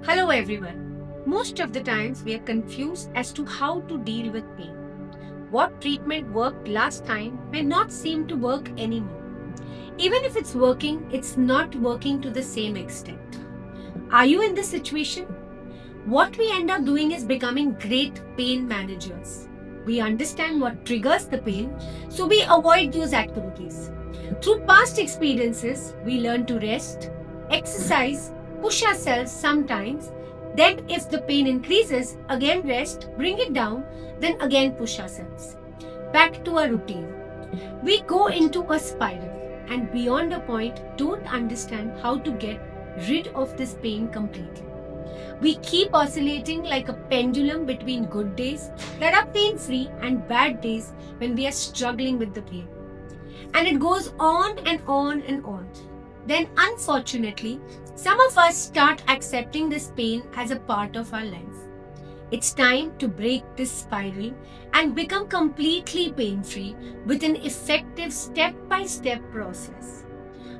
Hello everyone. Most of the times we are confused as to how to deal with pain. What treatment worked last time may not seem to work anymore. Even if it's working, it's not working to the same extent. Are you in this situation? What we end up doing is becoming great pain managers. We understand what triggers the pain, so we avoid those activities. Through past experiences, we learn to rest, exercise, push ourselves sometimes. Then, if the pain increases, again rest, bring it down, then again push ourselves. Back to our routine. We go into a spiral and beyond a point don't understand how to get rid of this pain completely. We keep oscillating like a pendulum between good days that are pain free and bad days when we are struggling with the pain. And it goes on and on and on. Then, unfortunately, some of us start accepting this pain as a part of our life. It's time to break this spiral and become completely pain free with an effective step by step process.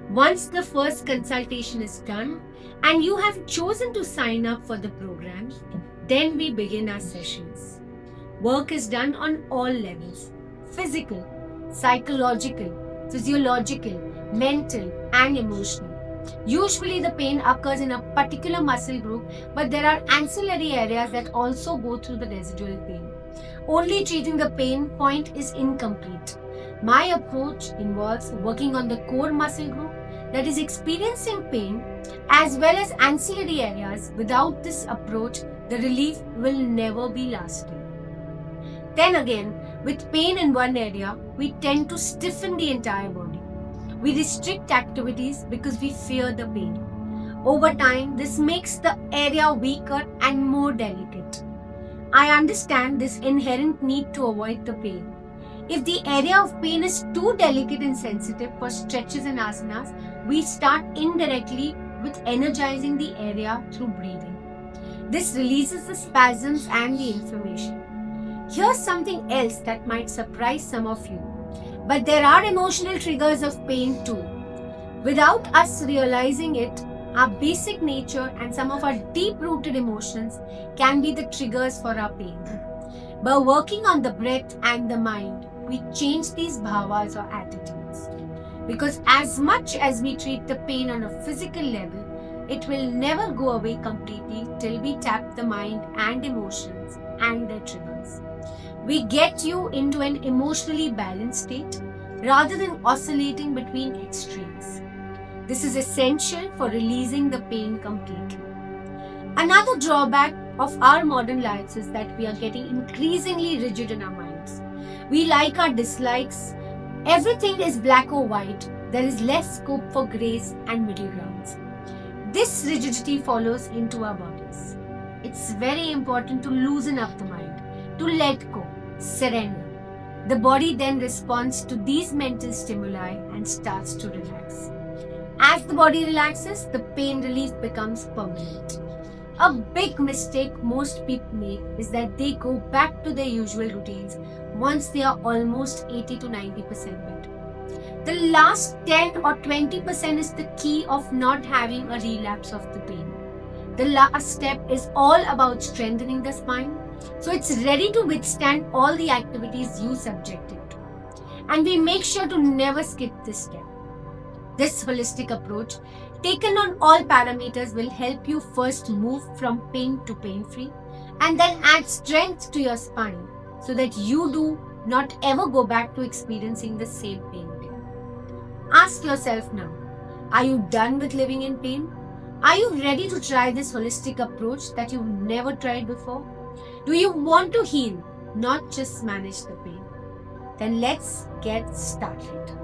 Once the first consultation is done and you have chosen to sign up for the program, then we begin our sessions. Work is done on all levels: physical, psychological, physiological, mental, and emotional. Usually the pain occurs in a particular muscle group, but there are ancillary areas that also go through the residual pain. Only treating the pain point is incomplete. My approach involves working on the core muscle group that is experiencing pain as well as ancillary areas. Without this approach, the relief will never be lasting. Then again, with pain in one area, we tend to stiffen the entire body. We restrict activities because we fear the pain. Over time, this makes the area weaker and more delicate. I understand this inherent need to avoid the pain. If the area of pain is too delicate and sensitive for stretches and asanas, we start indirectly with energizing the area through breathing. This releases the spasms and the inflammation. Here's something else that might surprise some of you. But there are emotional triggers of pain too. Without us realizing it, our basic nature and some of our deep-rooted emotions can be the triggers for our pain. By working on the breath and the mind, we change these bhavas or attitudes. Because as much as we treat the pain on a physical level, it will never go away completely till we tap the mind and emotions and their triggers. We get you into an emotionally balanced state rather than oscillating between extremes. This is essential for releasing the pain completely. Another drawback of our modern lives is that we are getting increasingly rigid in our minds. We like our dislikes. Everything is black or white. There is less scope for grace and middle grounds. This rigidity follows into our bodies. It's very important to loosen up the mind, to let go, surrender. The body then responds to these mental stimuli and starts to relax. As the body relaxes, the pain relief becomes permanent. A big mistake most people make is that they go back to their usual routines once they are almost 80 to 90% better. The last 10 or 20% is the key of not having a relapse of the pain. The last step is all about strengthening the spine, so it's ready to withstand all the activities you subject it to. And we make sure to never skip this step. This holistic approach, taken on all parameters, will help you first move from pain to pain-free and then add strength to your spine so that you do not ever go back to experiencing the same pain again. Ask yourself now, are you done with living in pain? Are you ready to try this holistic approach that you've never tried before? Do you want to heal, not just manage the pain? Then let's get started.